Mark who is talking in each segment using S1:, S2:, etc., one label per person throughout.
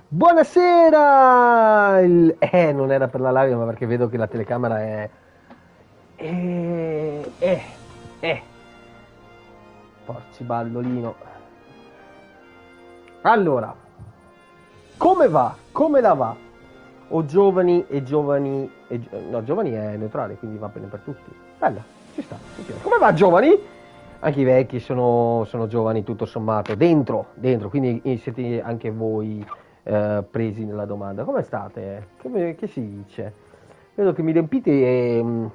S1: Buonasera! Non era per la live, ma perché vedo che la telecamera è... Eh, eh, eh. Porci ballolino. Allora, come va? Come la va? O giovani e giovani... no, giovani è neutrale, quindi va bene per tutti. Bella, ci sta, mi piace. Come va, giovani? Anche i vecchi sono giovani, tutto sommato. Dentro, quindi siete anche voi presi nella domanda. Come state? Che si dice? Vedo che mi riempite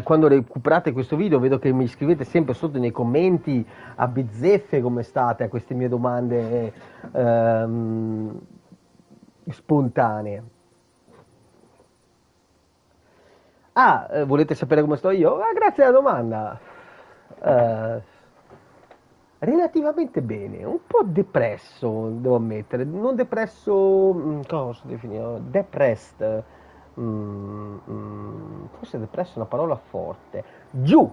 S1: quando recuperate questo video, vedo che mi scrivete sempre sotto nei commenti a bizzeffe come state a queste mie domande spontanee. Volete sapere come sto io? Grazie alla domanda. Eh, Relativamente bene, un po' depresso, devo ammettere, non depresso, come posso definire? Depressed, forse depresso è una parola forte, giù,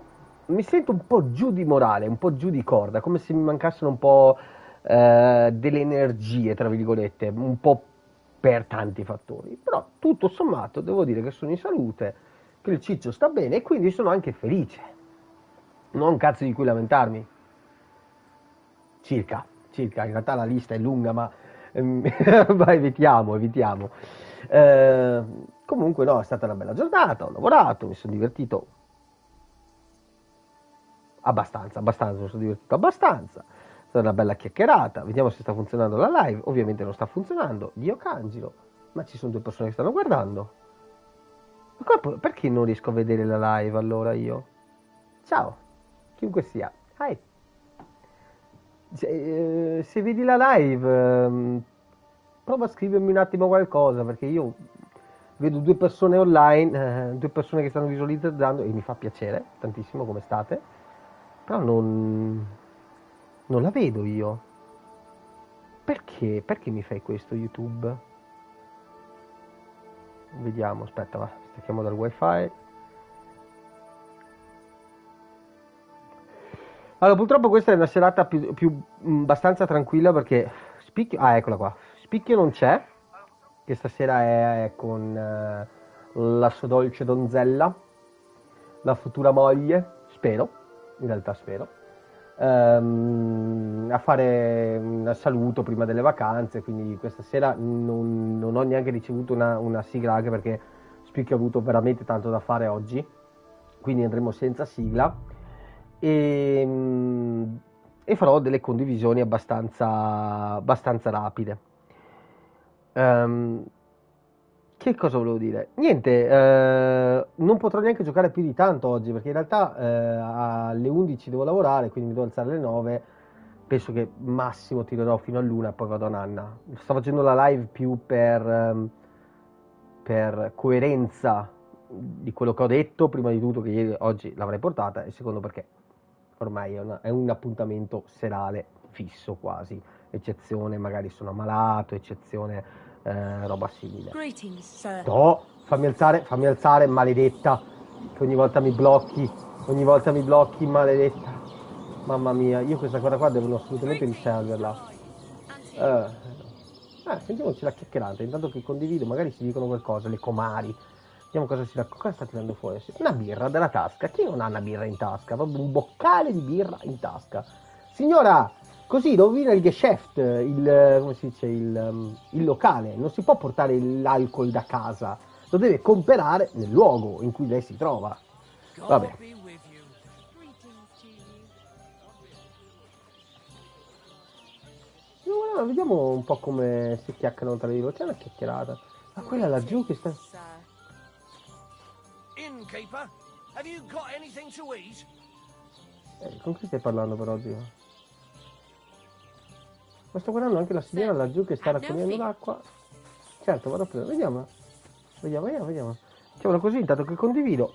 S1: mi sento un po' giù di morale, un po' giù di corda, come se mi mancassero un po' delle energie, tra virgolette, un po' per tanti fattori, però tutto sommato devo dire che sono in salute, che il ciccio sta bene e quindi sono anche felice, non ho un cazzo di cui lamentarmi. Circa, in realtà la lista è lunga, ma, ma evitiamo. Comunque no, è stata una bella giornata, ho lavorato, mi sono divertito abbastanza, mi sono divertito abbastanza, è stata una bella chiacchierata, vediamo se sta funzionando la live, ovviamente non sta funzionando, Dio Cangelo, ma ci sono due persone che stanno guardando. Perché non riesco a vedere la live allora io? Ciao, chiunque sia. Hi. Se vedi la live, prova a scrivermi un attimo qualcosa, perché io vedo due persone online, due persone che stanno visualizzando e mi fa piacere tantissimo come state, però non la vedo io. Perché? Perché mi fai questo YouTube? Vediamo, aspetta, va, stacchiamo dal wifi. Allora, purtroppo questa è una serata abbastanza tranquilla perché Spicchio... Ah, eccola qua. Spicchio non c'è, che stasera è con la sua dolce donzella, la futura moglie, spero, in realtà spero, a fare un saluto prima delle vacanze, quindi questa sera non ho neanche ricevuto una sigla, anche perché Spicchio ha avuto veramente tanto da fare oggi, quindi andremo senza sigla e, e farò delle condivisioni abbastanza rapide. Ehm, che cosa volevo dire? Niente, non potrò neanche giocare più di tanto oggi perché in realtà alle 11 devo lavorare, quindi mi devo alzare alle 9. Penso che massimo tirerò fino all'1 e poi vado a nanna. Sto facendo la live più per coerenza di quello che ho detto, prima di tutto che ieri, oggi l'avrei portata, e secondo perché ormai è un appuntamento serale fisso quasi, eccezione magari sono ammalato, eccezione roba simile. No, fammi alzare, maledetta, che ogni volta mi blocchi, maledetta. Mamma mia, io questa cosa qua devono assolutamente risolverla. Sentiamoci la chiacchierata, intanto che condivido, magari si dicono qualcosa, le comari. Vediamo cosa sta tirando fuori. Una birra dalla tasca. Chi non ha una birra in tasca? Proprio un boccale di birra in tasca. Signora, così rovina il Geschäft, come si dice, il locale. Non si può portare l'alcol da casa. Lo deve comprare nel luogo in cui lei si trova. Vabbè. No, vediamo un po' come si chiacchierano tra di loro. C'è una chiacchierata. Ma quella laggiù che sta...
S2: Innkeeper, have you got anything to eat?
S1: Con chi stai parlando per oggi? Ma sto guardando anche la signora laggiù che sta raccogliendo l'acqua. Certo, vado a prendere. Vediamo. Facciamolo così, intanto che condivido.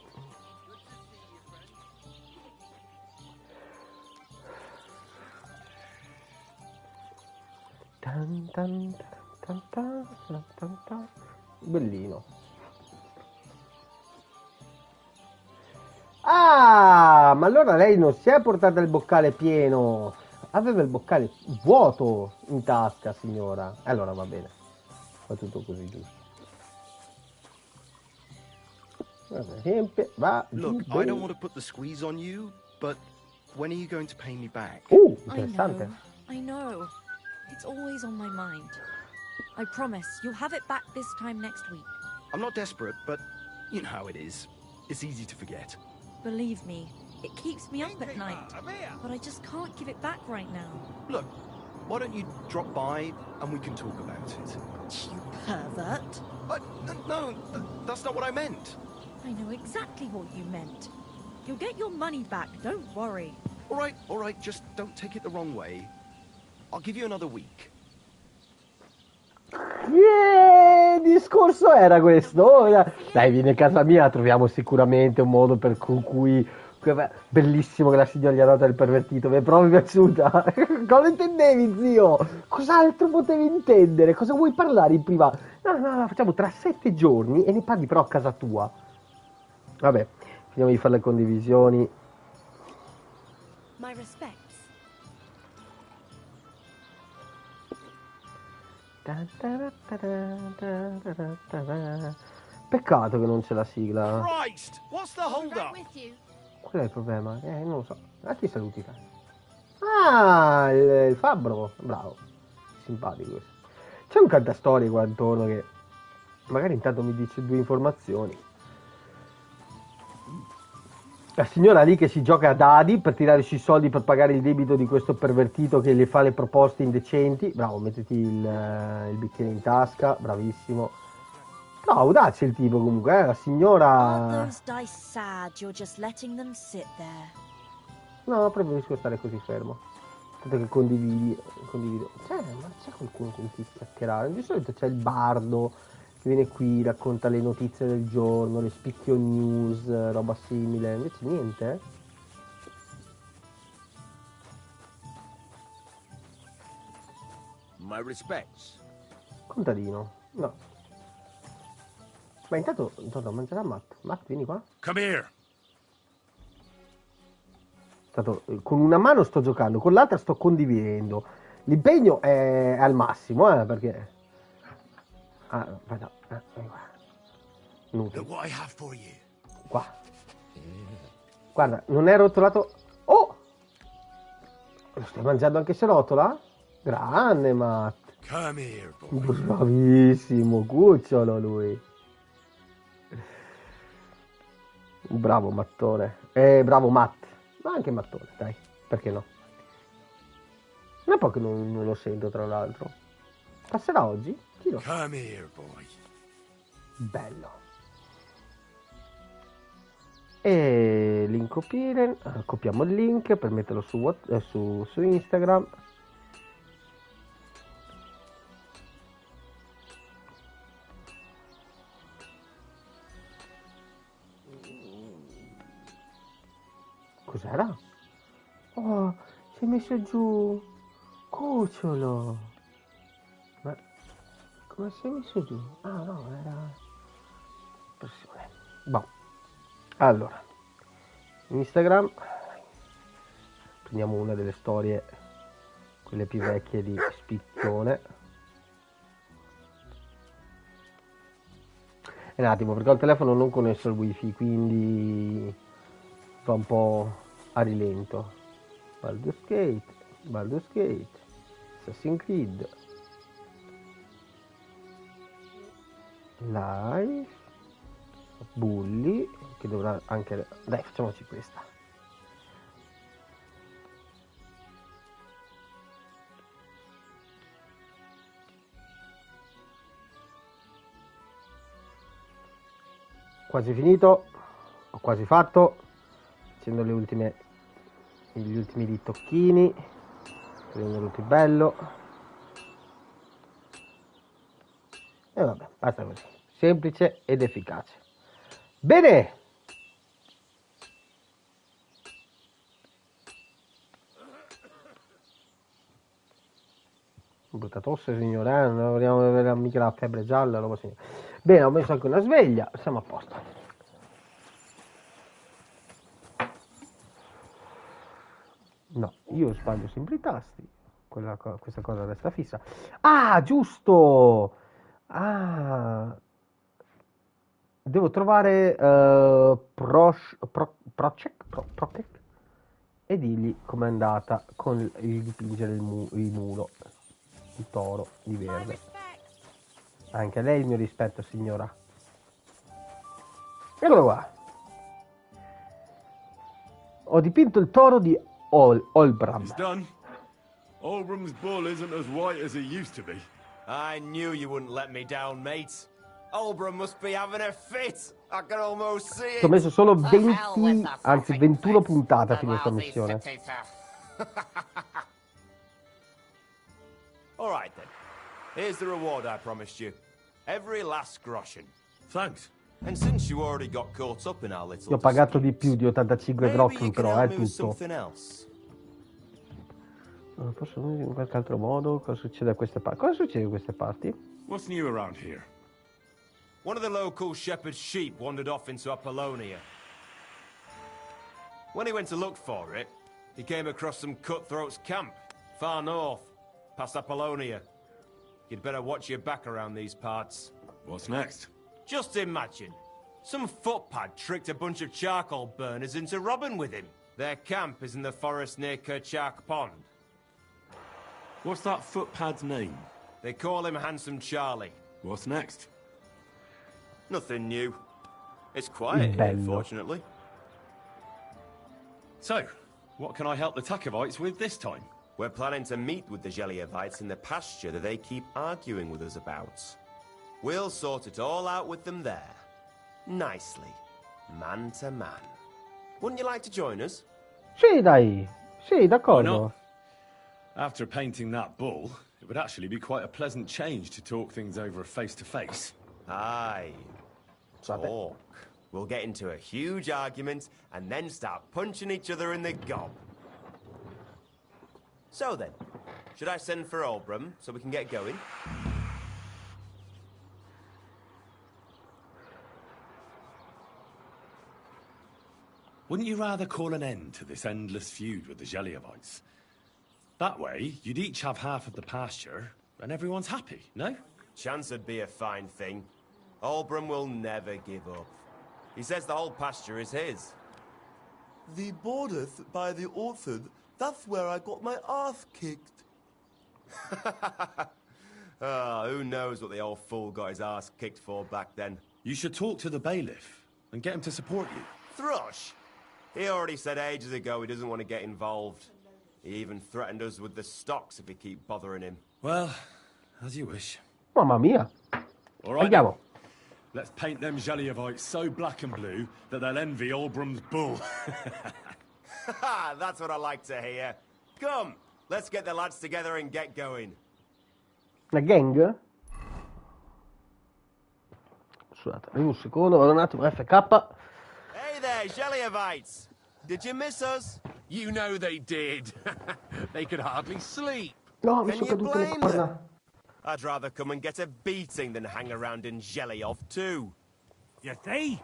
S1: Bellino. Ah, ma allora lei non si è portata il boccale pieno. aveva il boccale vuoto in tasca, signora. Allora va bene, fa tutto così giusto. Per esempio, va.
S3: Look, I don't want to put the squeeze on you, but when are you going to pay me back?
S1: Interessante.
S4: I know. It's always on my mind. I promise you'll have it back this time next week.
S3: I'm not desperate, but you know how it is. It's easy to forget.
S4: Believe me, it keeps me up at night. But I just can't give it back right now.
S3: Look, why don't you drop by and we can talk about it?
S4: You pervert.
S3: No, that's not what I meant.
S4: I know exactly what you meant. You'll get your money back, don't worry.
S3: All right, just don't take it the wrong way. I'll give you another week.
S1: Discorso era questo? Dai, vieni a casa mia, troviamo sicuramente un modo con cui... Bellissimo che la signora gli ha dato il pervertito, mi è proprio piaciuta. Cosa intendevi, zio? Cos'altro potevi intendere? Cosa vuoi parlare in privato? No, facciamo tra 7 giorni e ne parli però a casa tua. Vabbè, finiamo di fare le condivisioni.
S4: My respects.
S1: Peccato che non c'è la sigla.
S2: Christ! What's the hold up?
S1: Qual è il problema? Non lo so. A chi saluti te? Ah, il fabbro. Bravo. Simpatico questo. C'è un cantastorie qua intorno che magari intanto mi dice 2 informazioni. La signora lì che si gioca a dadi per tirare sui soldi per pagare il debito di questo pervertito che le fa le proposte indecenti. Bravo, mettiti il bicchiere in tasca, bravissimo. No, audace il tipo comunque, la signora... No, preferisco stare così fermo. Tanto che condivido. Ma c'è qualcuno con cui chiacchierare? Di solito c'è il bardo che viene qui, racconta le notizie del giorno, le spicchio news, roba simile. Invece niente,
S2: My respects.
S1: Contadino, no. Ma intanto mangerà Matt. Matt, vieni qua.
S2: Come here.
S1: Con una mano sto giocando, con l'altra sto condividendo. L'impegno è al massimo, perché... aspetta.
S2: Look what I have for you.
S1: Qua. Guarda, non è rotolato... Oh! Lo stai mangiando anche se rotola? Grande, Matt.
S2: Come here, boy.
S1: Bravissimo, cucciolo lui. Bravo Mattone. Bravo Matt. Ma anche Mattone, dai. Perché no? Non è poco che non lo sento, tra l'altro. Passerà oggi? Chi lo sa?
S2: Come here, boy.
S1: Bello. E link copiare. Copiamo il link per metterlo su Instagram. Cos'era? Oh, si è messo giù. Cucciolo. Ma come si è messo giù? Ah no, era pressione. Boh. Allora, Instagram. Prendiamo una delle storie, quelle più vecchie di Spicchione. Un attimo, perché ho il telefono non connesso al wifi, quindi va un po' a rilento. Baldur's Gate, Assassin's Creed, Live, Bully, che dovrà anche... Dai, facciamoci questa. Quasi finito, ho quasi fatto, facendo gli ultimi ritocchini, rendendo tutto bello. E vabbè, basta così, semplice ed efficace. Bene! Brutta tosse, signore, non vogliamo avere mica la febbre gialla, roba simile. Bene, ho messo anche una sveglia, siamo a posto. No, io sbaglio sempre i tasti. Questa cosa resta fissa. Ah, giusto! Ah, devo trovare Procek e dirgli com'è andata con il dipingere il mulo, il toro di
S4: My
S1: verde.
S4: respects.
S1: Anche a lei il mio rispetto, signora. Eccolo qua. Ho dipinto il toro di Olbram.
S5: It's done. Olbram's bull isn't as white as it used to be.
S2: I knew you wouldn't let me down, mate. Olbram must be having a fit. I can almost see
S1: Ci ho
S2: it.
S1: messo solo 20, anzi 21 puntate a finire questa missione.
S2: All right then. Here's the reward I promised you. Every last groschen.
S5: Thanks.
S2: And since you already got caught up in our little
S1: Io ho pagato di
S2: disputes,
S1: più di 85
S2: maybe
S1: groschen
S2: you can
S1: però,
S2: help me with
S1: tutto.
S2: something else.
S1: Forse in qualche altro modo. Cosa succede a queste parti? Cosa succede a queste parti?
S5: What's new around here?
S2: One of the local shepherd's sheep wandered off into Apollonia. When he went to look for it, he came across some cutthroats' camp, far north, past Apollonia. You'd better watch your back around these parts.
S5: What's next?
S2: Just imagine. Some footpad tricked a bunch of charcoal burners into robbing with him. Their camp is in the forest near Kerchak Pond.
S5: What's that footpad's name?
S2: They call him Handsome Charlie.
S5: What's next?
S2: Nothing new. It's quiet here,
S1: Bello.
S2: fortunately.
S5: So, what can I help the Takovites with this time?
S2: We're planning to meet with the Gelievites in the pasture that they keep arguing with us about. We'll sort it all out with them there. Nicely. Man to man. Wouldn't you like to join us?
S1: Sì, dai. Sì,
S5: Why
S1: d'accordo.
S5: not? After painting that bull, it would actually be quite a pleasant change to talk things over face to face.
S2: Aye.
S1: Scusate.
S2: Talk. We'll get into a huge argument and then start punching each other in the gob. So then, should I send for Olbram so we can get going?
S5: Wouldn't you rather call an end to this endless feud with the Gelievites? That way, you'd each have half of the pasture, and everyone's happy, no?
S2: Chance would be a fine thing. Olbram will never give up. He says the whole pasture is his.
S6: The borders by the orchard, that's where I got my ass kicked.
S2: Who knows what the old fool got his ass kicked for back then.
S5: You should talk to the bailiff and get him to support you.
S2: Thrush! He already said ages ago he doesn't want to get involved. He even threatened us with the stocks if we keep bothering him.
S5: Well, as you wish.
S1: Mamma mia.
S5: All right,
S1: Andiamo.
S5: let's paint them Gelievites so black and blue that they'll envy Olbram's bull.
S2: That's what I like to hear. Come, let's get the lads together and get going.
S1: La gang? Scusate, un secondo, vado un attimo, FK.
S2: Hey there, Gelievites! Did you miss us?
S7: You know they did. They could hardly sleep.
S1: No, mi
S2: Can
S1: sono
S2: you
S1: cadute le
S2: blame
S1: corna.
S2: them? I'd rather come and get a beating than hang around in Geliov too.
S8: You see?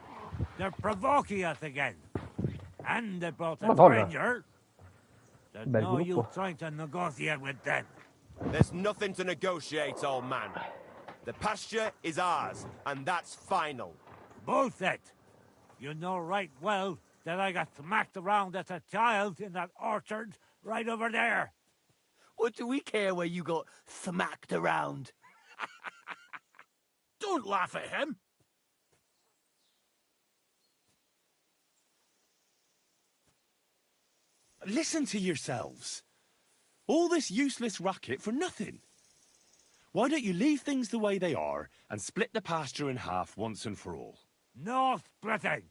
S8: They're provoking us again. And they brought a
S1: Madonna.
S8: stranger. There's
S1: Bel
S8: no
S1: gruppo.
S8: use trying to negotiate with them.
S2: There's nothing to negotiate, old man. The pasture is ours, and that's final.
S8: Bullshit! You know right well that I got smacked around as a child in that orchard right over there.
S7: What do we care where you got smacked around? Don't laugh at him.
S5: Listen to yourselves. All this useless racket for nothing. Why don't you leave things the way they are and split the pasture in half once and for all?
S8: No splitting.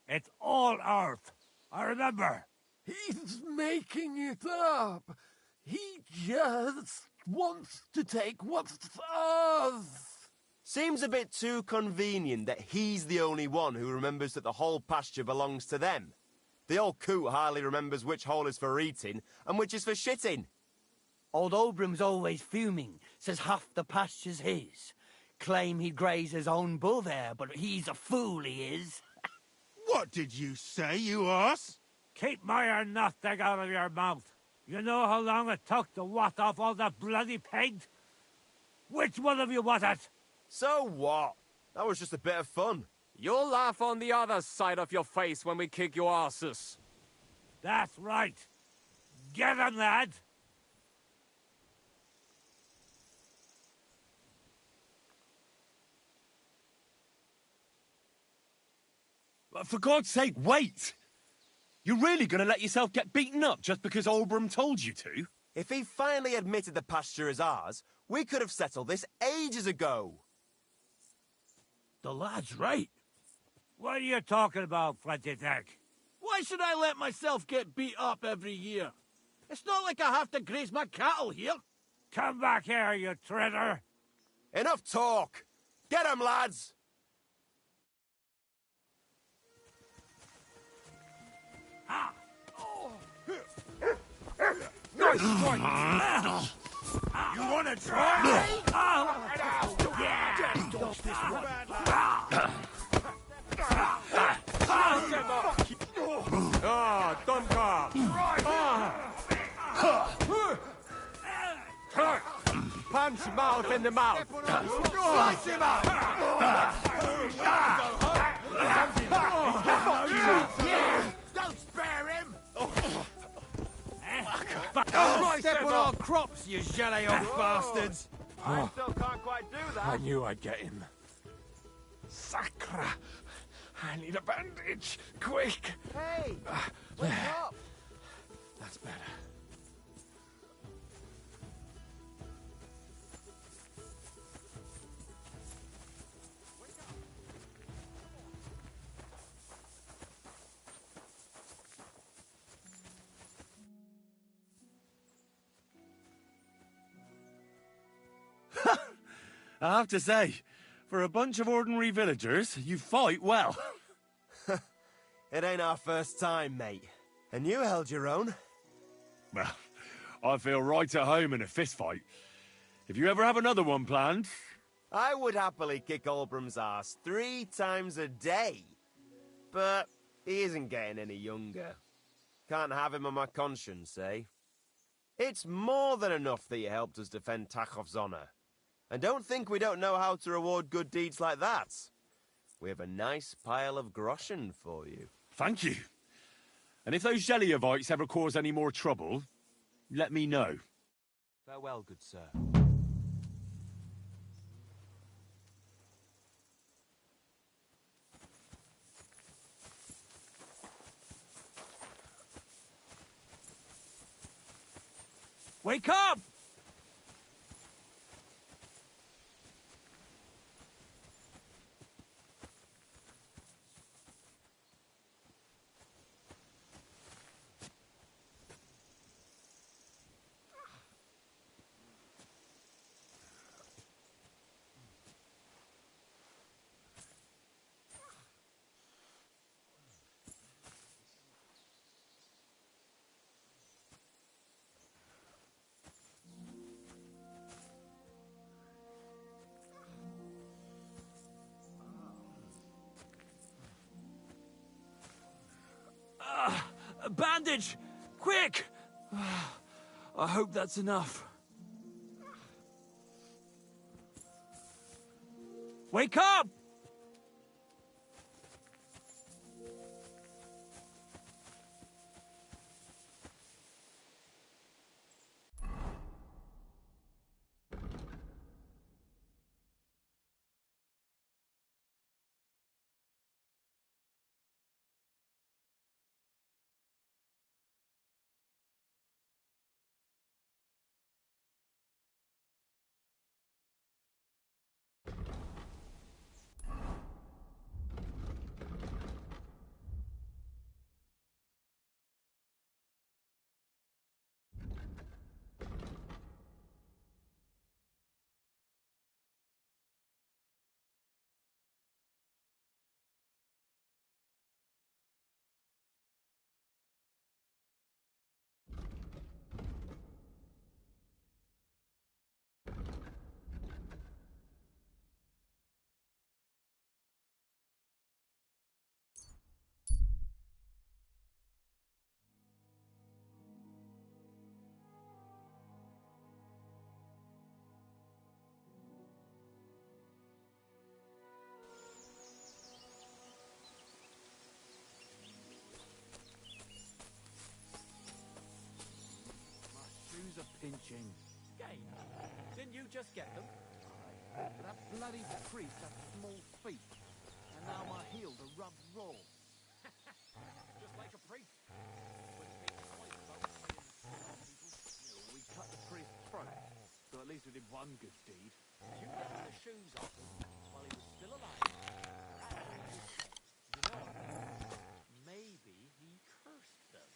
S8: It's all ours. I remember.
S6: He's making it up. He just wants to take what's ours.
S2: Seems a bit too convenient that he's the only one who remembers that the whole pasture belongs to them. The old coot hardly remembers which hole is for eating and which is for shitting.
S7: Old Olbram's always fuming, says half the pasture's his. Claim he'd graze his own bull there, but he's a fool, he is.
S9: What did you say, you ass?
S8: Keep my nothing out of your mouth. You know how long it took to wash off all that bloody paint? Which one of you was it?
S2: So what? That was just a bit of fun.
S9: You'll laugh on the other side of your face when we kick your asses.
S8: That's right. Get 'em, lad.
S5: For God's sake, wait! You're really going to let yourself get beaten up just because Olbram told you to?
S2: If he finally admitted the pasture is ours, we could have settled this ages ago.
S7: The lad's right.
S8: What are you talking about, Flinty Dick?
S7: Why should I let myself get beat up every year? It's not like I have to graze my cattle here.
S8: Come back here, you traitor.
S2: Enough talk! Get 'em, lads!
S8: Nice fight! You wanna try?
S9: Ah, Duncan! Punch him out in the mouth!
S8: Slice him up! Don't spare him!
S7: Step on our crops, you jelly old bastards!
S2: I still can't quite do that.
S5: I knew I'd get him. Sacra! I need a bandage! Quick!
S2: Hey! Wake up!
S5: That's better. I have to say, for a bunch of ordinary villagers, you fight well.
S2: It ain't our first time, mate. And you held your own.
S5: Well, I feel right at home in a fistfight. If you ever have another one planned...
S2: I would happily kick Olbram's ass 3 times a day. But he isn't getting any younger. Can't have him on my conscience, eh? It's more than enough that you helped us defend Tachov's honor. And don't think we don't know how to reward good deeds like that. We have a nice pile of groschen for you.
S5: Thank you. And if those Jelliavites ever cause any more trouble, let me know.
S2: Farewell, good sir.
S7: Wake up! A bandage! Quick! I hope that's enough. Wake up!
S10: itching.
S9: Gay, didn't you just get them?
S10: That bloody priest had small feet, and now my heels are rubbed raw.
S9: Just like a priest.
S10: We cut the priest's throat, so at least we did one good deed.
S9: You left the shoes off while he was still alive. You know what? Maybe he cursed them.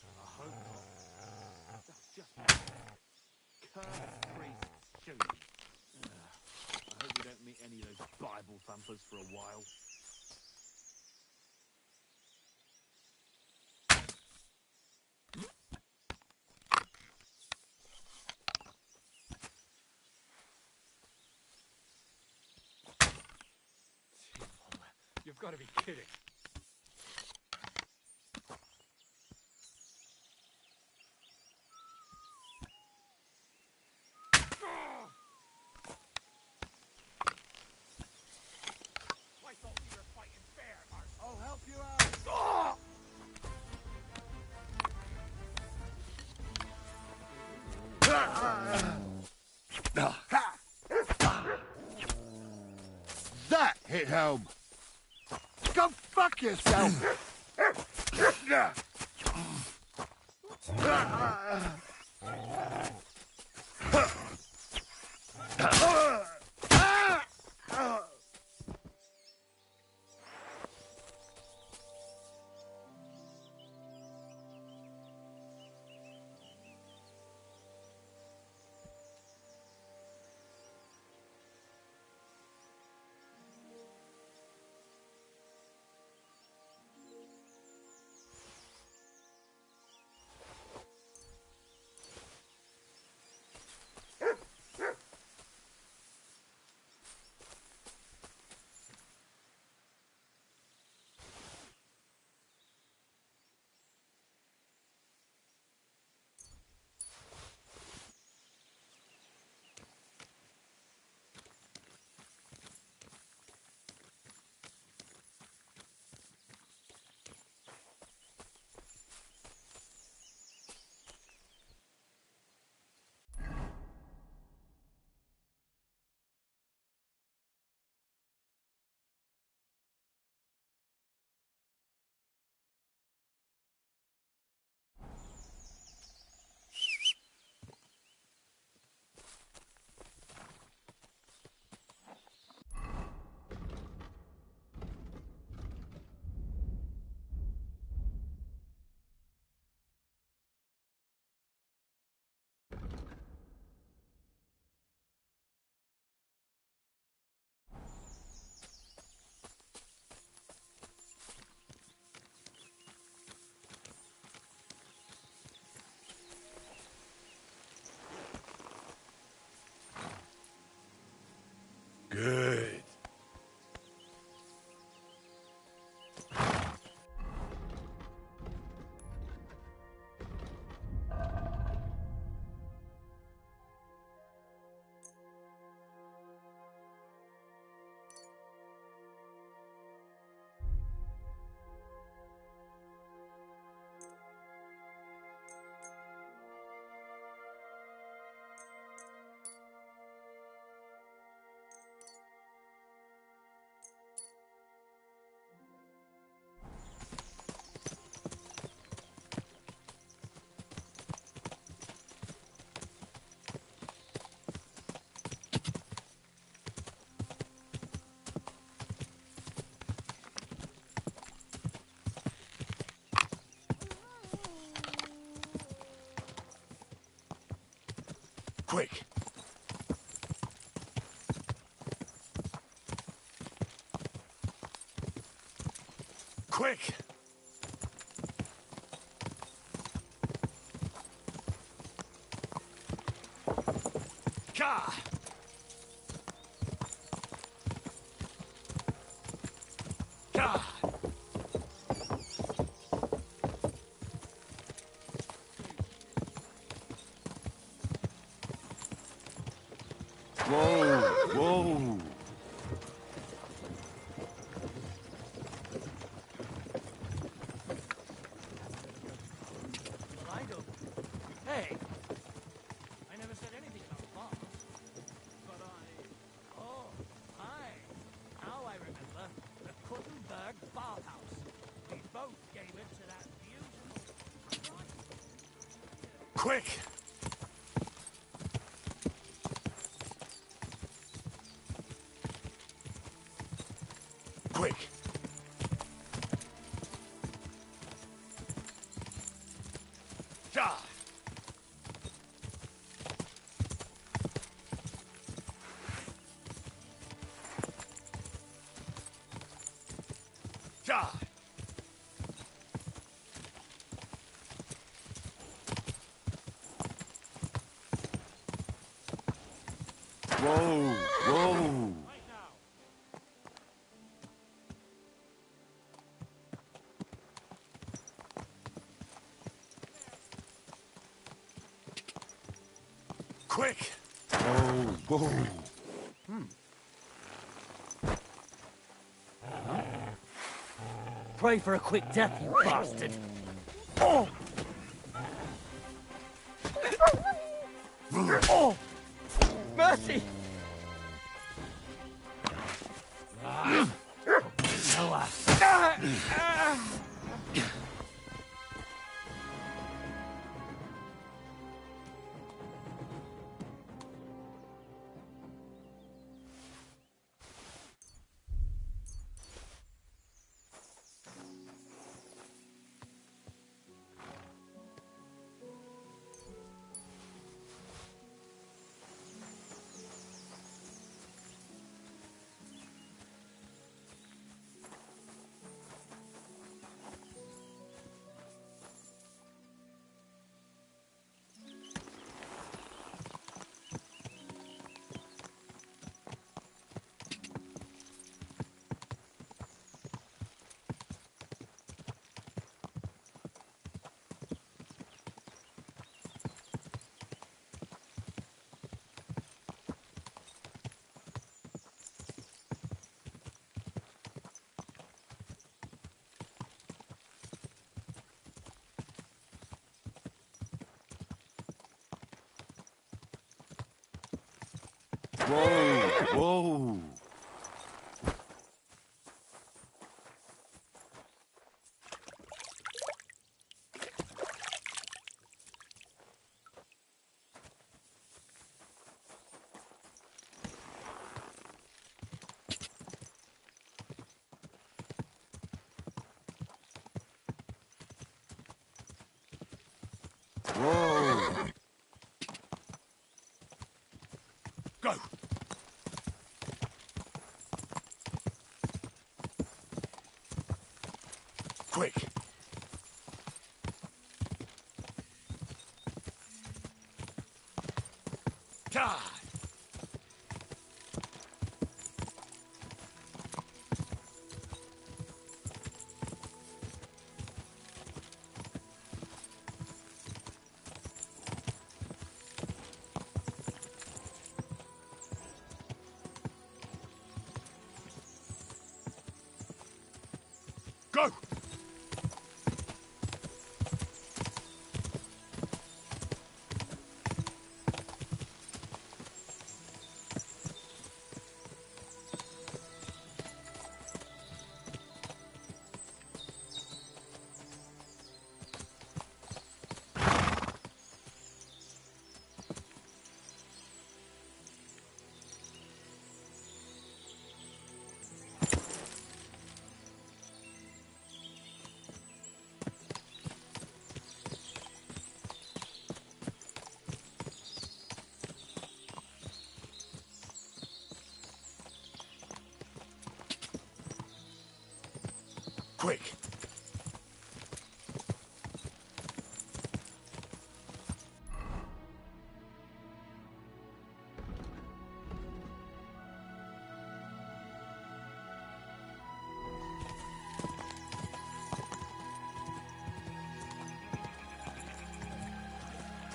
S10: I hope not. That's just cursed priest's shoes. I hope we don't meet any of those Bible thumpers for a while.
S9: You've got to be kidding. I thought we were fighting fair, Marshal.
S10: I'll help you out.
S11: That hit home. Go fuck yourself.
S5: Good. Quick! Quick! Ka! Ka!
S11: Whoa, whoa.
S7: Hey,
S5: Quick! Quick! Ja! Ja! Whoa! Whoa! Quick! Oh, whoa!
S7: Pray for a quick death, you bastard. Oh! Oh! Mercy! Noah.
S5: Whoa! Whoa! Whoa! Go! Quick! God! Go! Quick!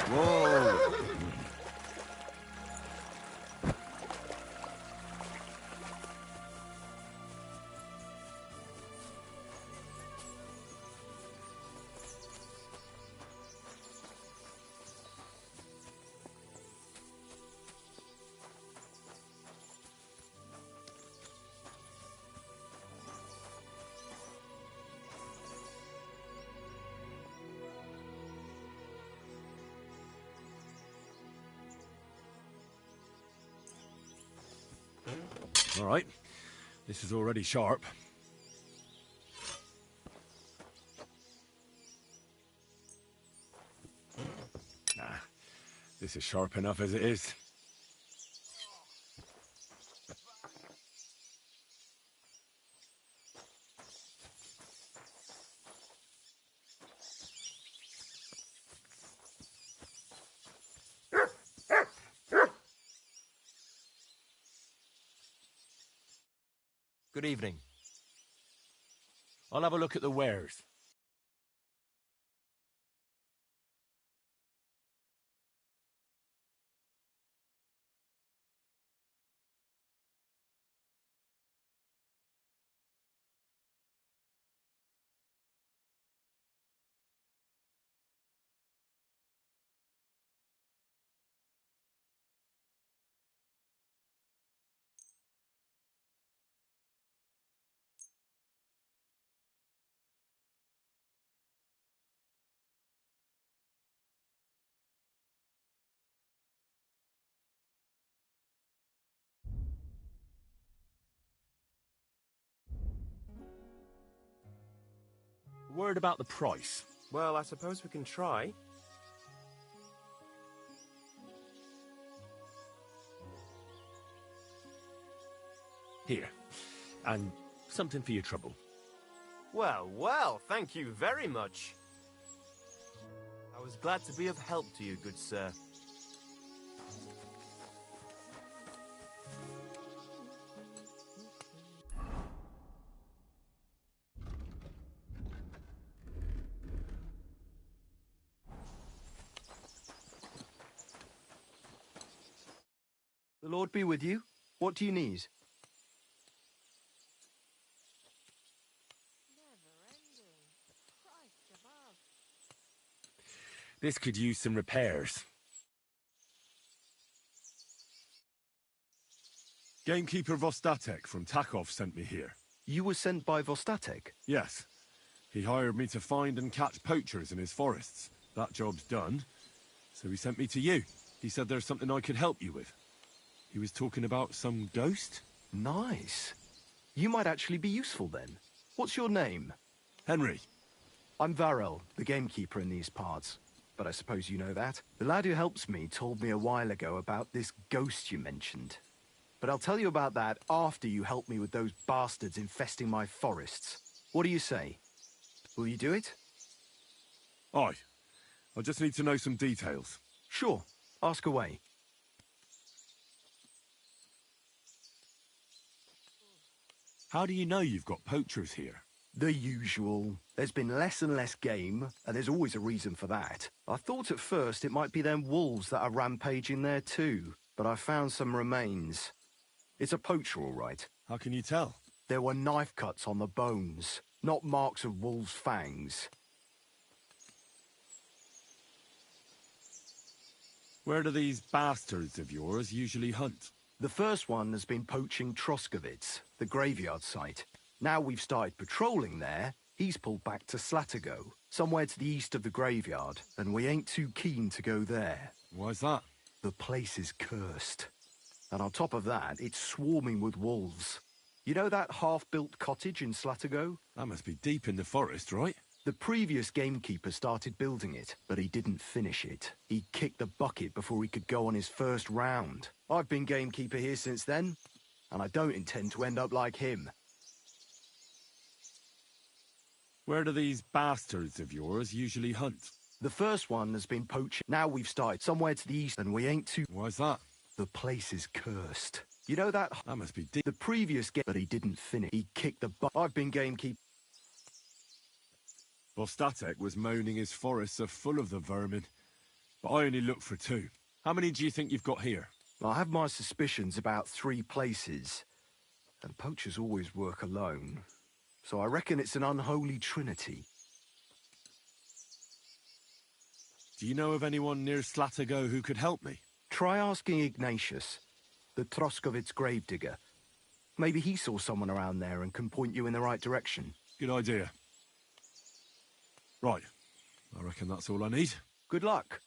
S5: Whoa! All right. This is already sharp. Nah, this is sharp enough as it is.
S12: Good evening.
S5: I'll have a look at the wares. Word about the price.
S2: Well, I suppose we can try.
S5: Here. And something for your trouble.
S2: Well, well, thank you very much. I was glad to be of help to you, good sir.
S3: The Lord be with you. What do you need?
S5: This could use some repairs. Gamekeeper Vostatek from Takov sent me here.
S3: You were sent by Vostatek?
S5: Yes. He hired me to find and catch poachers in his forests. That job's done. So he sent me to you. He said there's something I could help you with. He was talking about some ghost?
S3: Nice. You might actually be useful then. What's your name?
S5: Henry.
S3: I'm Varel, the gamekeeper in these parts. But I suppose you know that. The lad who helps me told me a while ago about this ghost you mentioned. But I'll tell you about that after you help me with those bastards infesting my forests. What do you say? Will you do it?
S5: Aye. I just need to know some details.
S3: Sure. Ask away.
S5: How do you know you've got poachers here?
S3: The usual. There's been less and less game, and there's always a reason for that. I thought at first it might be them wolves that are rampaging there too, but I found some remains. It's a poacher, all right.
S5: How can you tell?
S3: There were knife cuts on the bones, not marks of wolves' fangs.
S5: Where do these bastards of yours usually hunt?
S3: The first one has been poaching Troskovitz, the graveyard site. Now we've started patrolling there, he's pulled back to Slatigo, somewhere to the east of the graveyard, and we ain't too keen to go there.
S5: Why's that?
S3: The place is cursed. And on top of that, it's swarming with wolves. You know that half-built cottage in Slatigo?
S5: That must be deep in the forest, right?
S3: The previous gamekeeper started building it, but he didn't finish it. He kicked the bucket before he could go on his first round. I've been gamekeeper here since then, and I don't intend to end up like him.
S5: Where do these bastards of yours usually hunt?
S3: The first one has been poaching. Now we've started somewhere to the east, and we ain't too...
S5: Why's that?
S3: The place is cursed. You know that...
S5: That must be deep.
S3: The previous game... But he didn't finish. He kicked the bucket. I've been gamekeeper...
S5: Vostatek was moaning his forests are full of the vermin, but I only looked for 2. How many do you think you've got here?
S3: I have my suspicions about 3 places, and poachers always work alone, so I reckon it's an unholy trinity.
S5: Do you know of anyone near Slatigo who could help me?
S3: Try asking Ignatius, the Troskovitz gravedigger. Maybe he saw someone around there and can point you in the right direction.
S5: Good idea. Right. I reckon that's all I need.
S3: Good luck.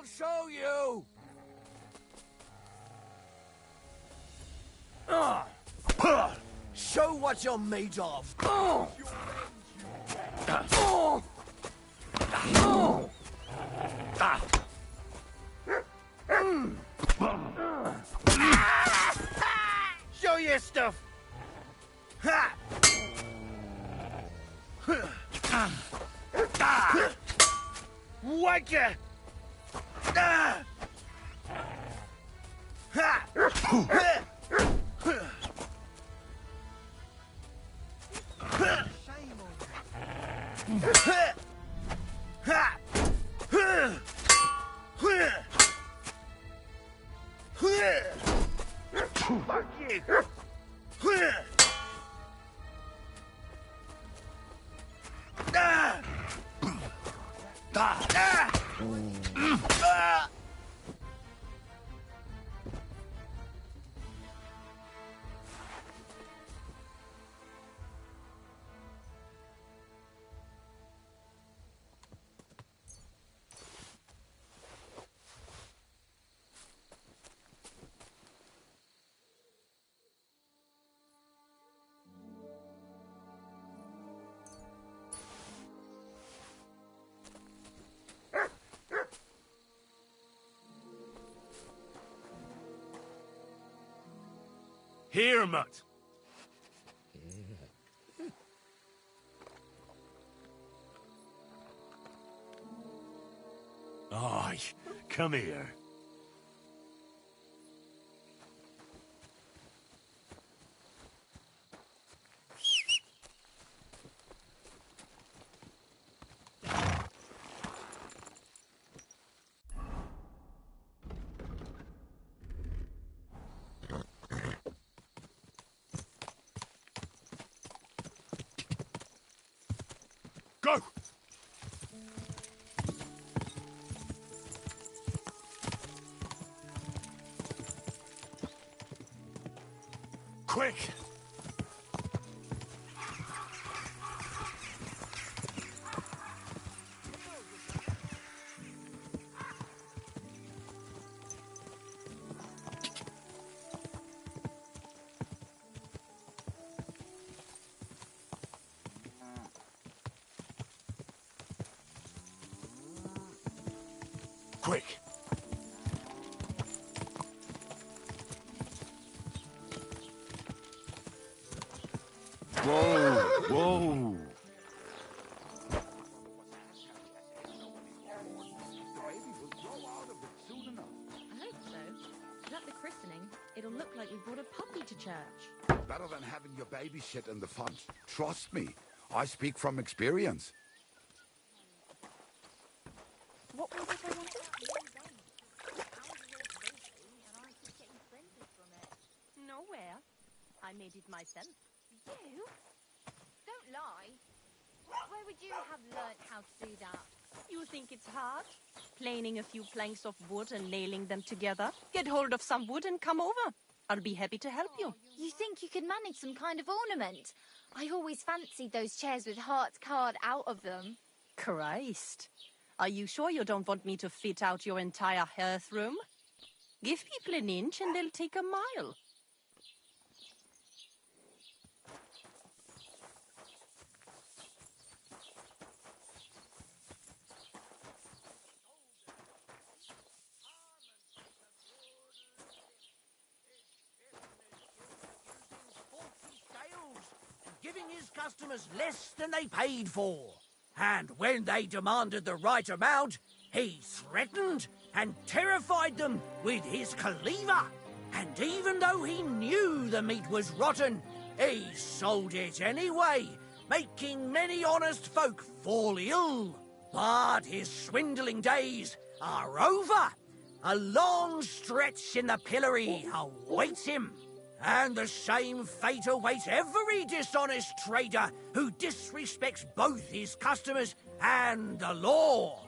S7: show you! Show what you're made of! Show your stuff! Whack ya! Fuck you!
S5: Here, mutt. Aye, come here. Go! Quick! Quick! Whoa! Whoa!
S4: I hope so. But at the christening, it'll look like we brought a puppy to church.
S11: Better than having your baby shit in the font. Trust me. I speak from experience.
S4: What was it I wanted?
S13: Nowhere. I made it myself.
S14: You? Don't lie. Where would you have learnt how to do that?
S13: You think it's hard? Planing a few planks of wood and nailing them together? Get hold of some wood and come over. I'll be happy to help you.
S14: You think you could manage some kind of ornament? I always fancied those chairs with hearts carved out of them.
S13: Christ. Are you sure you don't want me to fit out your entire hearth room? Give people an inch and they'll take a mile.
S7: Giving his customers less than they paid for. And when they demanded the right amount, he threatened and terrified them with his cleaver. And even though he knew the meat was rotten, he sold it anyway, making many honest folk fall ill. But his swindling days are over. A long stretch in the pillory awaits him. And the same fate awaits every dishonest trader who disrespects both his customers and the law.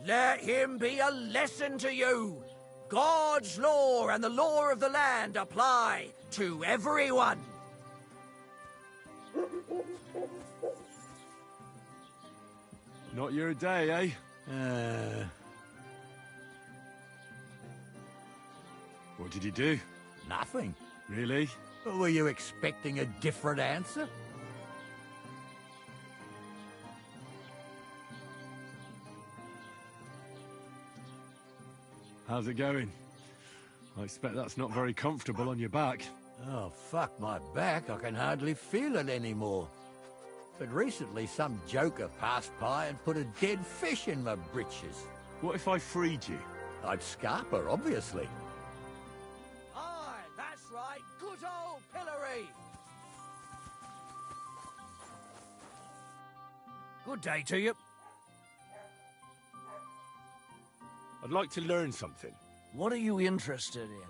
S7: Let him be a lesson to you. God's law and the law of the land apply to everyone.
S5: Not your day, eh? What did you do?
S7: Nothing.
S5: Really?
S7: Were you expecting a different answer?
S5: How's it going? I expect that's not very comfortable on your back.
S7: Oh, fuck my back. I can hardly feel it anymore. But recently some joker passed by and put a dead fish in my britches.
S5: What if I freed you?
S7: I'd scarp her, obviously. Aye, that's right. Good old pillory. Good day to you.
S5: I'd like to learn something.
S7: What are you interested in?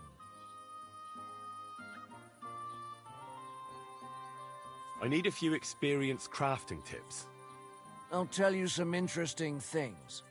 S5: I need a few experienced crafting tips.
S7: I'll tell you some interesting things.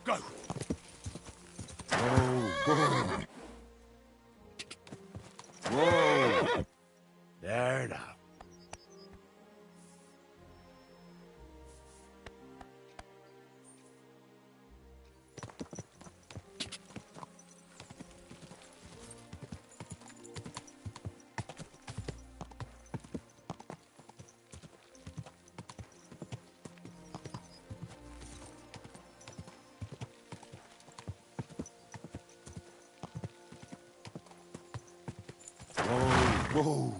S5: Go!
S7: Whoa, whoa. Whoa! There now.
S11: Whoa!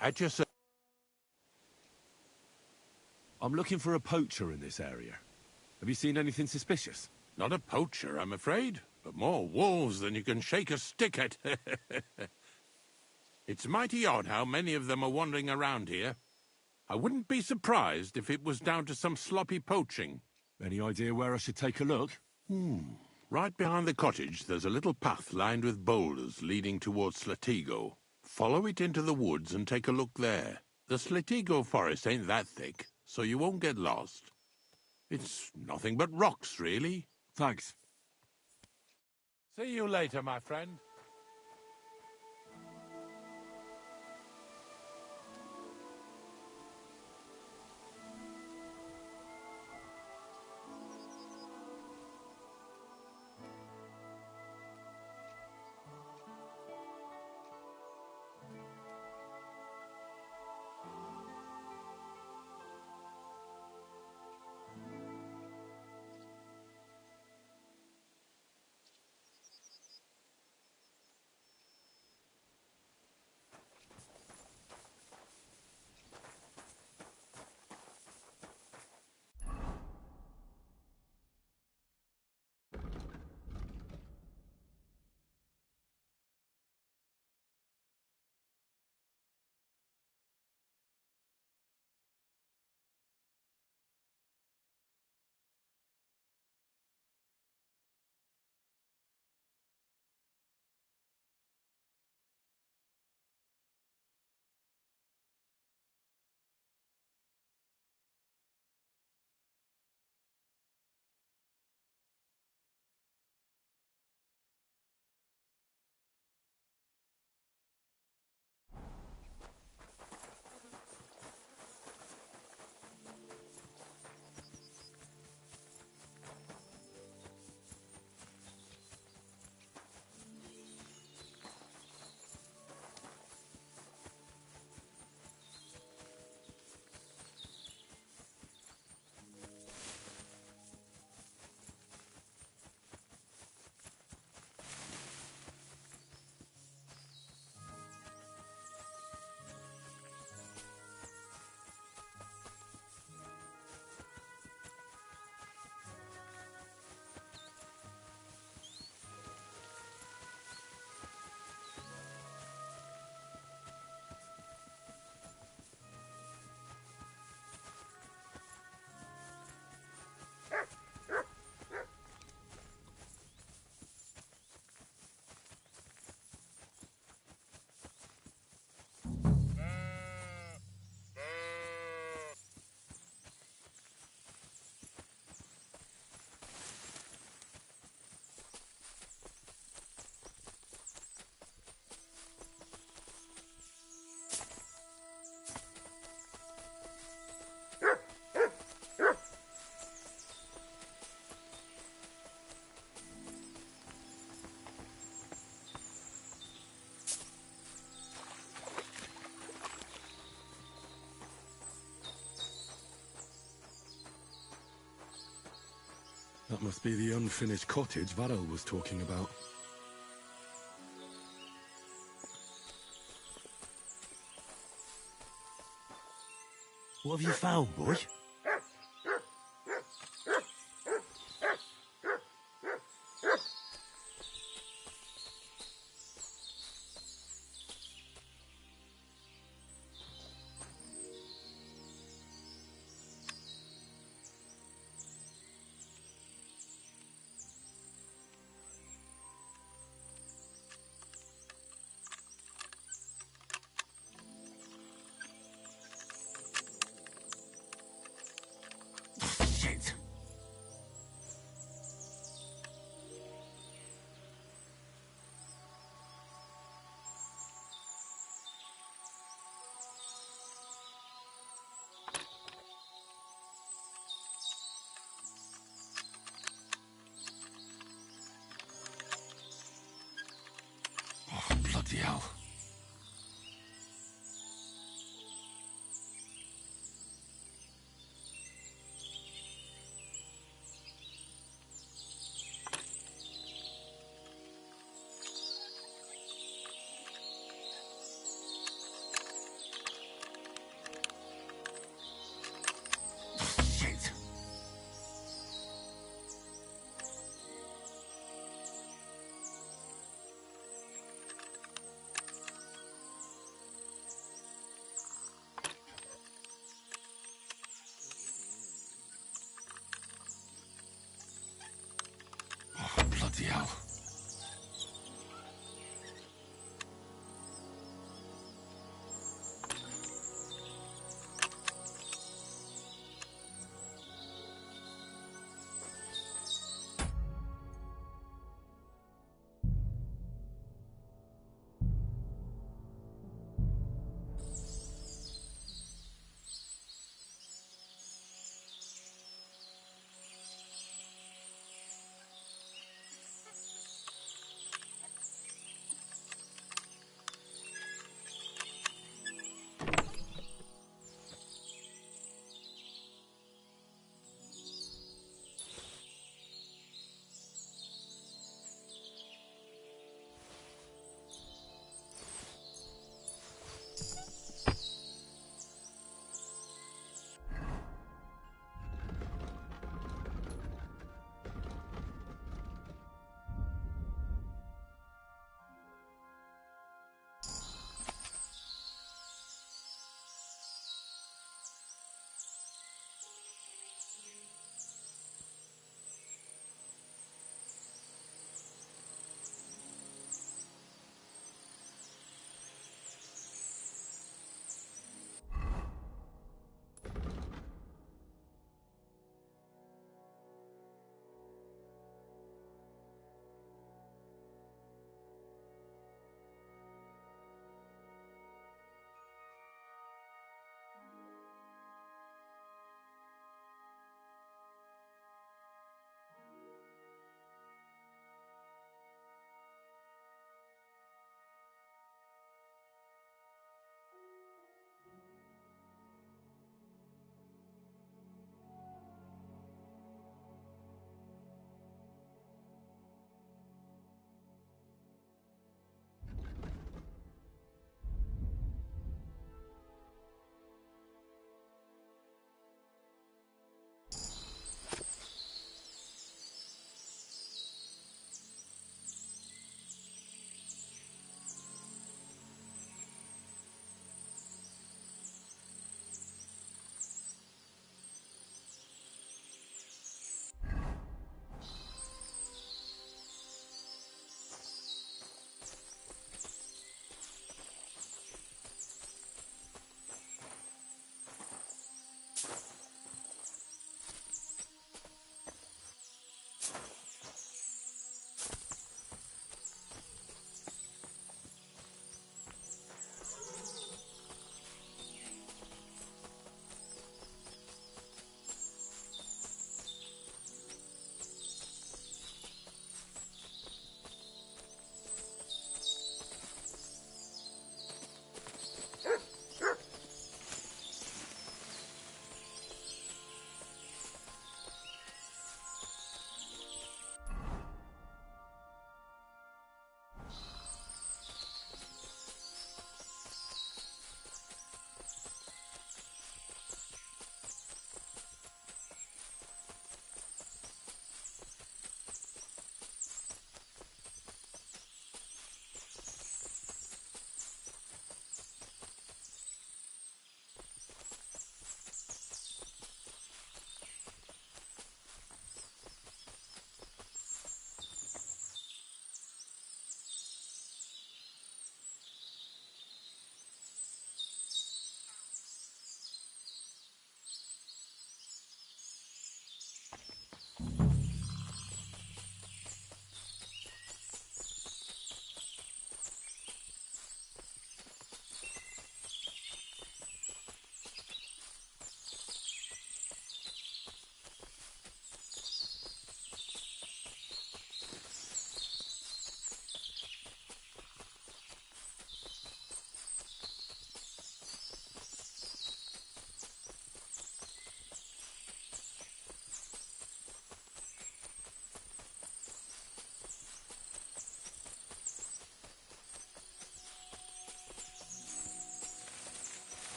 S5: At your I'm looking for a poacher in this area. Have you seen anything suspicious?
S15: Not a poacher, I'm afraid. but more wolves than you can shake a stick at. It's mighty odd how many of them are wandering around here. I wouldn't be surprised if it was down to some sloppy poaching.
S5: Any idea where I should take a look?
S15: Right behind the cottage, there's a little path lined with boulders leading towards Slatigo. Follow it into the woods and take a look there. The Slatigo forest ain't that thick, so you won't get lost. It's nothing but rocks, really.
S5: Thanks.
S15: See you later, my friend.
S5: That must be the unfinished cottage Varel was talking about.
S8: What have you found, boy?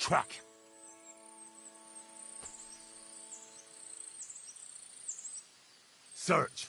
S8: track.
S5: Search.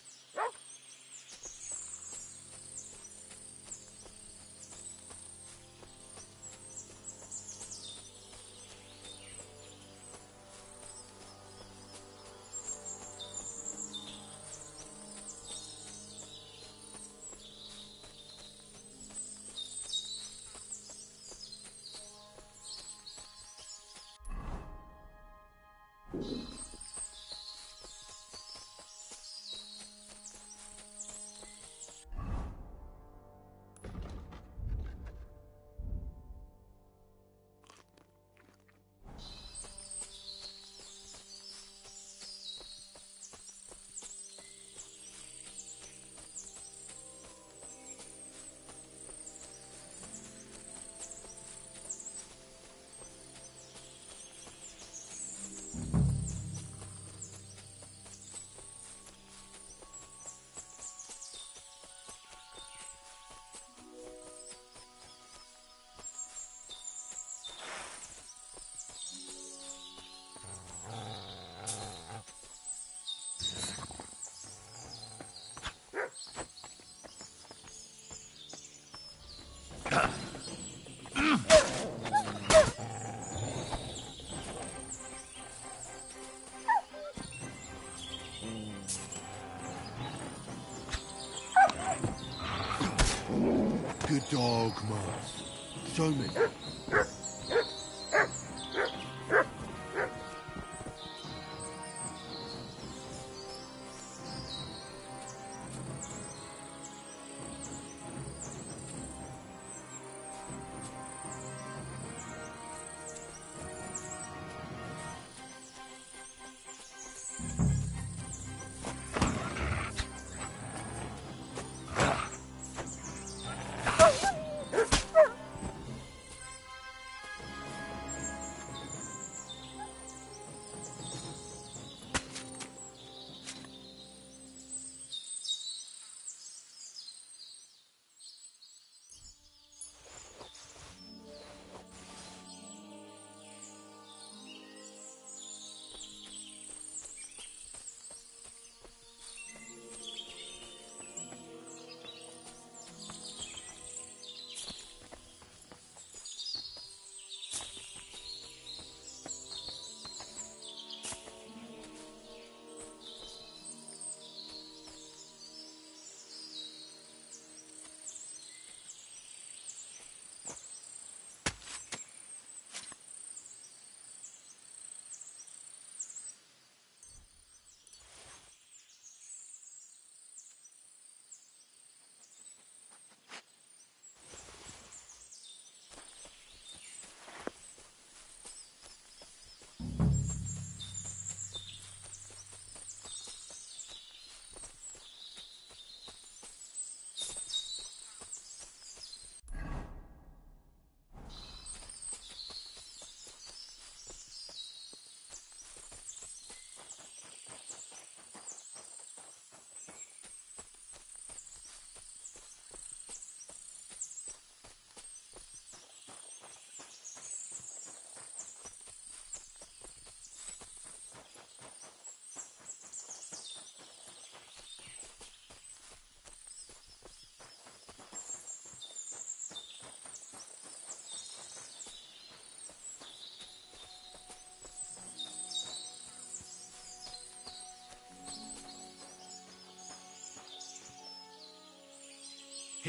S5: Good dog, Mars. Show me.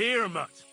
S8: Here, Mutt.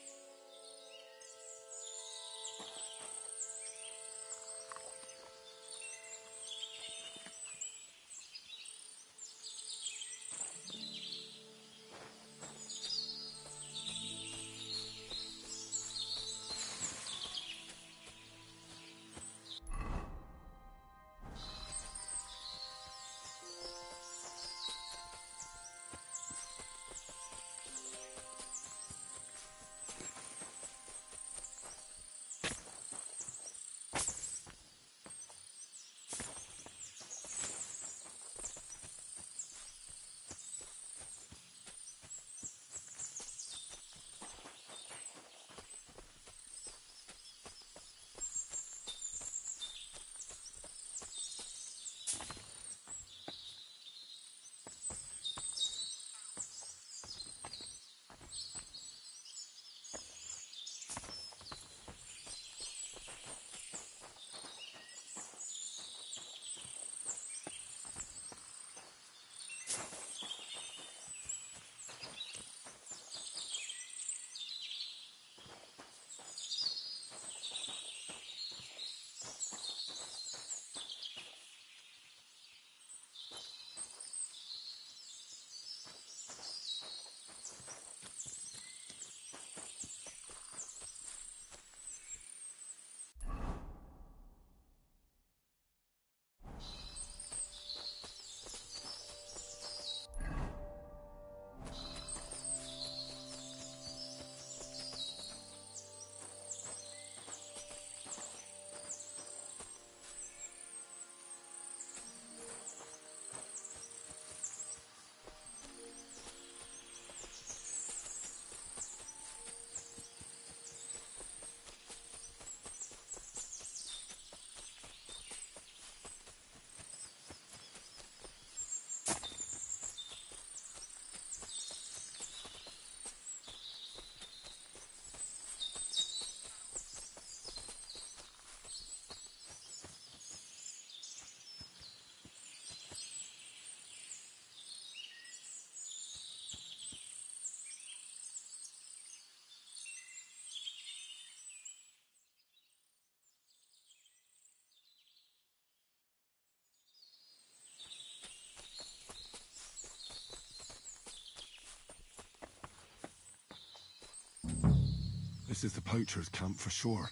S5: This is the poacher's camp for sure.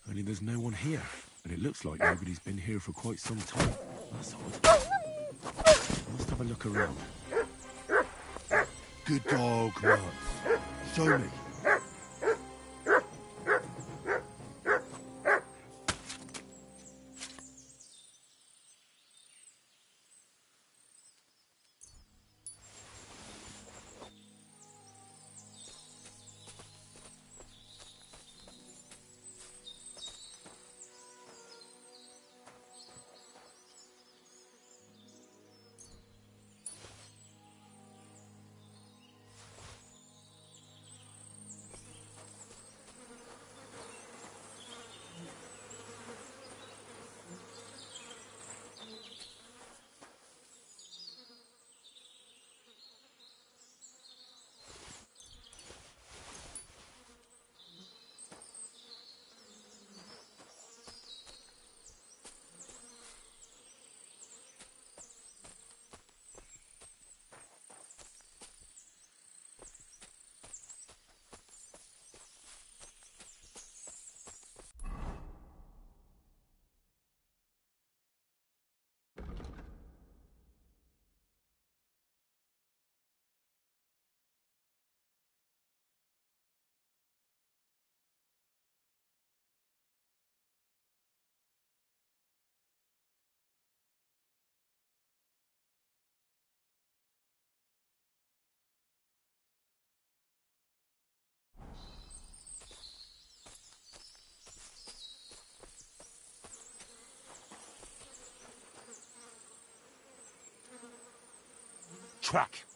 S5: Only there's no one here, and it looks like nobody's been here for quite some time. That's odd. Must have a look around. Good dog, man. Show me.
S8: Track.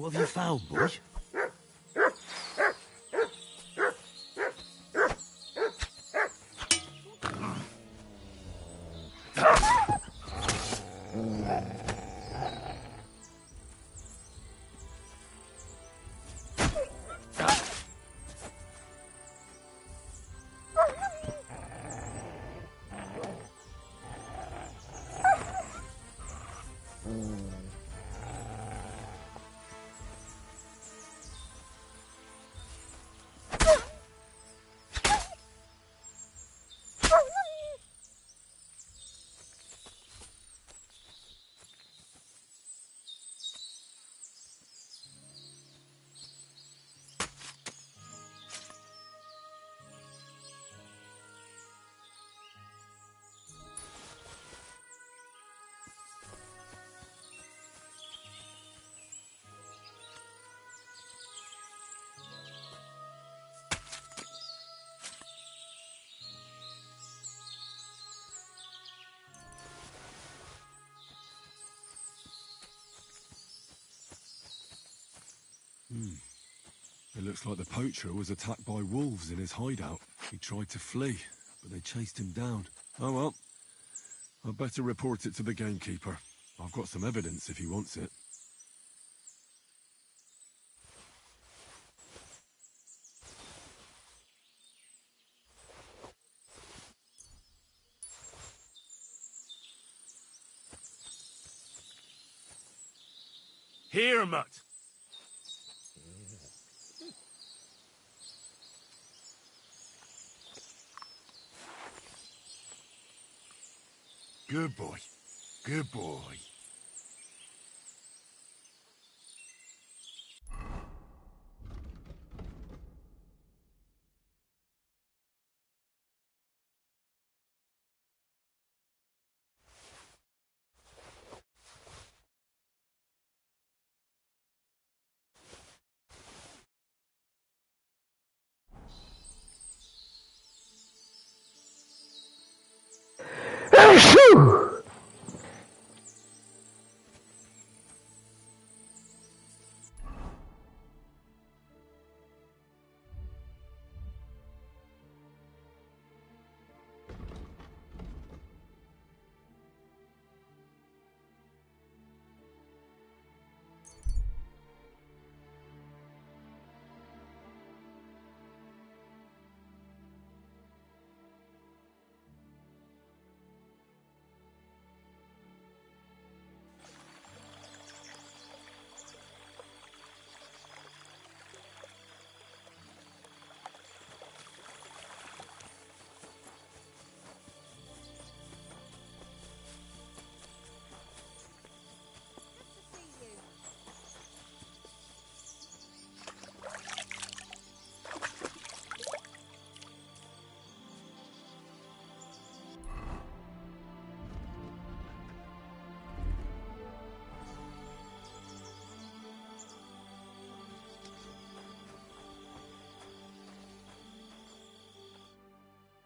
S8: What have you found, boy?
S5: It looks like the poacher was attacked by wolves in his hideout. He tried to flee, but they chased him down. Oh well. I'd better report it to the gamekeeper. I've got some evidence if he wants it.
S8: Here, mutt.
S11: Good boy. Good boy.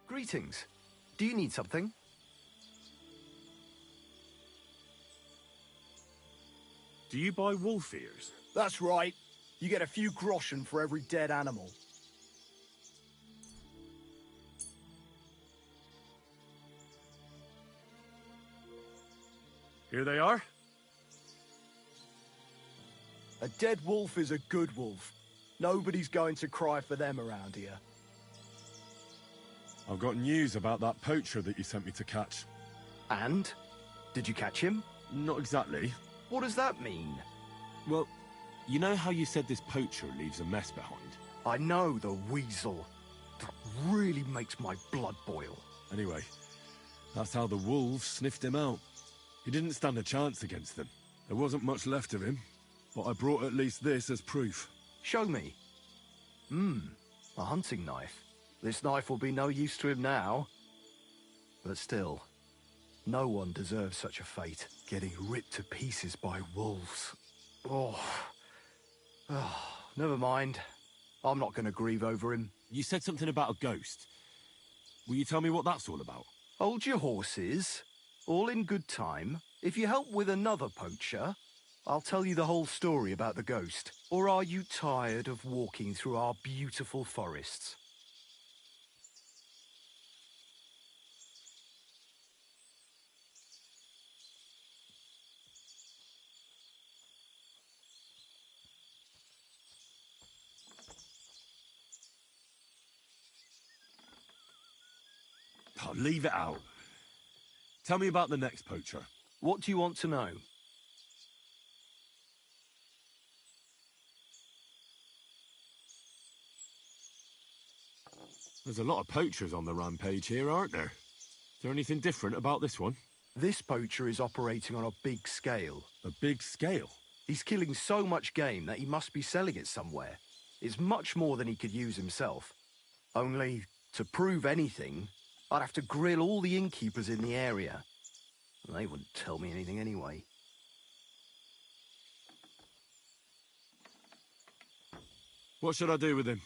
S3: Greetings. Do you need something?
S5: Do you buy wolf ears?
S3: That's right. You get a few groschen for every dead animal.
S5: Here they are.
S3: A dead wolf is a good wolf. Nobody's going to cry for them around here.
S5: I've got news about that poacher that you sent me to catch.
S3: And? Did you catch him?
S5: Not exactly.
S3: What does that mean?
S5: Well, you know how you said this poacher leaves a mess behind?
S3: I know, the weasel. That really makes my blood boil.
S5: Anyway, that's how the wolves sniffed him out. He didn't stand a chance against them. There wasn't much left of him, but I brought at least this as proof.
S3: Show me. A hunting knife. This knife will be no use to him now. But still, no one deserves such a fate, getting ripped to pieces by wolves. Oh, never mind. I'm not going to grieve over him.
S5: You said something about a ghost. Will you tell me what that's all about?
S3: Hold your horses. All in good time. If you help with another poacher, I'll tell you the whole story about the ghost. Or are you tired of walking through our beautiful forests?
S5: Oh, leave it out. Tell me about the next poacher.
S3: What do you want to know?
S5: There's a lot of poachers on the rampage here, aren't there? Is there anything different about this one?
S3: This poacher is operating on a big scale.
S5: A big scale?
S3: He's killing so much game that he must be selling it somewhere. It's much more than he could use himself. Only, to prove anything, I'd have to grill all the innkeepers in the area. And they wouldn't tell me anything anyway.
S5: What should I do with him?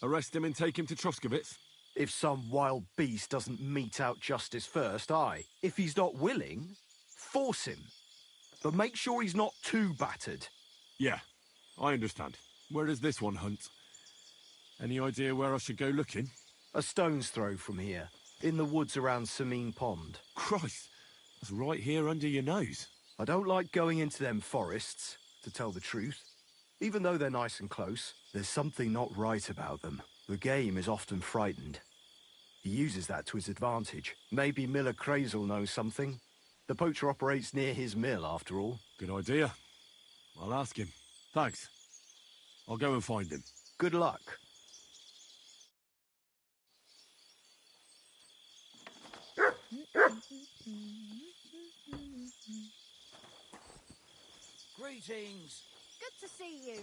S5: Arrest him and take him to Troskovitz?
S3: If some wild beast doesn't mete out justice first, aye. If he's not willing, force him. But make sure he's not too battered.
S5: Yeah, I understand. Where does this one hunt? Any idea where I should go looking?
S3: A stone's throw from here, in the woods around Sameen Pond.
S5: Christ, that's right here under your nose.
S3: I don't like going into them forests, to tell the truth. Even though they're nice and close, there's something not right about them. The game is often frightened. He uses that to his advantage. Maybe Miller Crazel knows something. The poacher operates near his mill, after all.
S5: Good idea. I'll ask him. Thanks. I'll go and find him.
S3: Good luck.
S7: Greetings.
S14: Good to see you.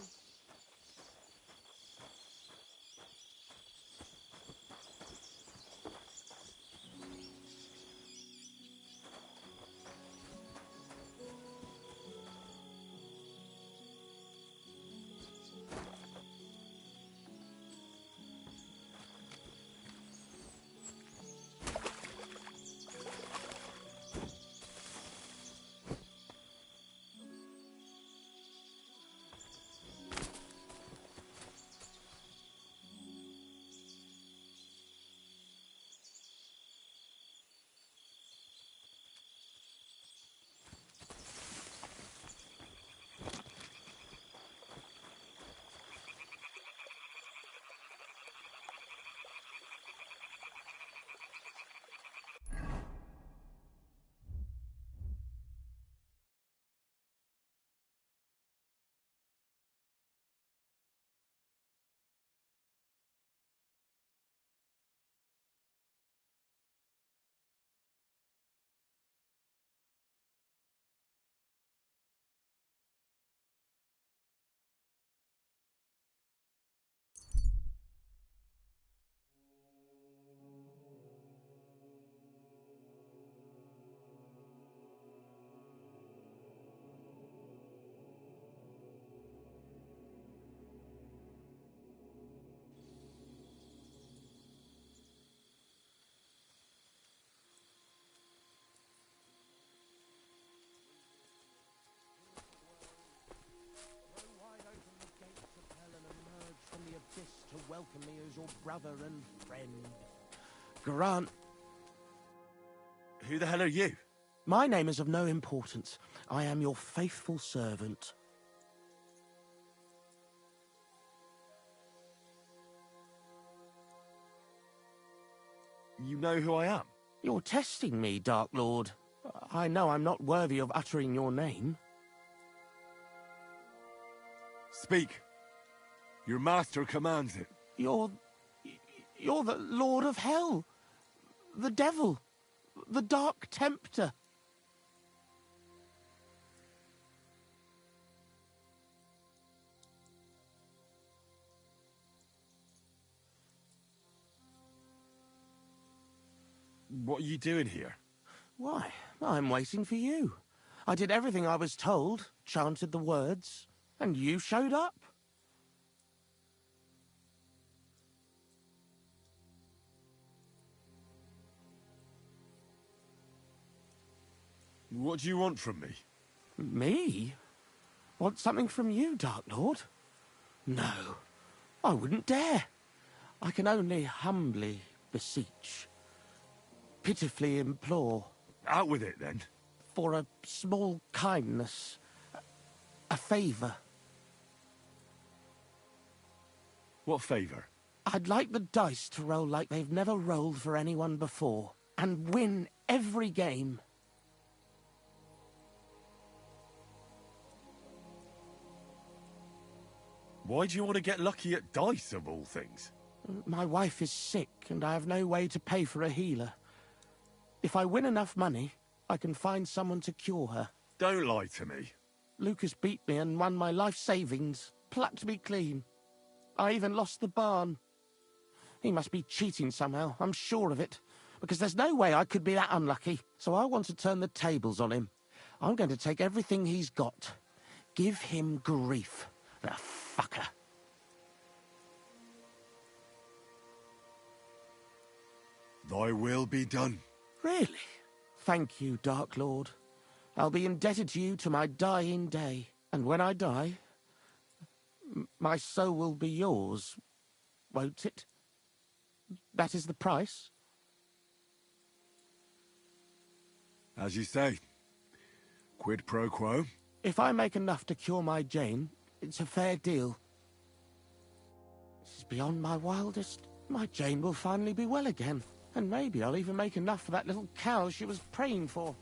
S7: To welcome me as your brother and friend. Grant.
S5: Who the hell are you?
S7: My name is of no importance. I am your faithful servant.
S5: You know who I am?
S7: You're testing me, Dark Lord. I know I'm not worthy of uttering your name.
S5: Speak. Your master commands it.
S7: You're the Lord of Hell. The Devil. The Dark Tempter.
S5: What are you doing here?
S7: Why, I'm waiting for you. I did everything I was told, chanted the words, and you showed up.
S5: What do you want from me?
S7: Me? Want something from you, Dark Lord? No, I wouldn't dare. I can only humbly beseech, pitifully implore.
S5: Out with it, then.
S7: For a small kindness, a favour.
S5: What favour?
S7: I'd like the dice to roll like they've never rolled for anyone before, and win every game.
S5: Why do you want to get lucky at dice, of all things?
S7: My wife is sick, and I have no way to pay for a healer. If I win enough money, I can find someone to cure her.
S5: Don't lie to me.
S7: Lucas beat me and won my life savings, plucked me clean. I even lost the barn. He must be cheating somehow, I'm sure of it, because there's no way I could be that unlucky. So I want to turn the tables on him. I'm going to take everything he's got. Give him grief. The fucker.
S5: Thy will be done.
S7: Really? Thank you, Dark Lord. I'll be indebted to you to my dying day. And when I die,
S16: my soul will be yours, won't it? That is the price?
S5: As you say. Quid pro quo?
S16: If I make enough to cure my Jane, it's a fair deal. This is beyond my wildest. My Jane will finally be well again, and maybe I'll even make enough for that little cow she was praying for.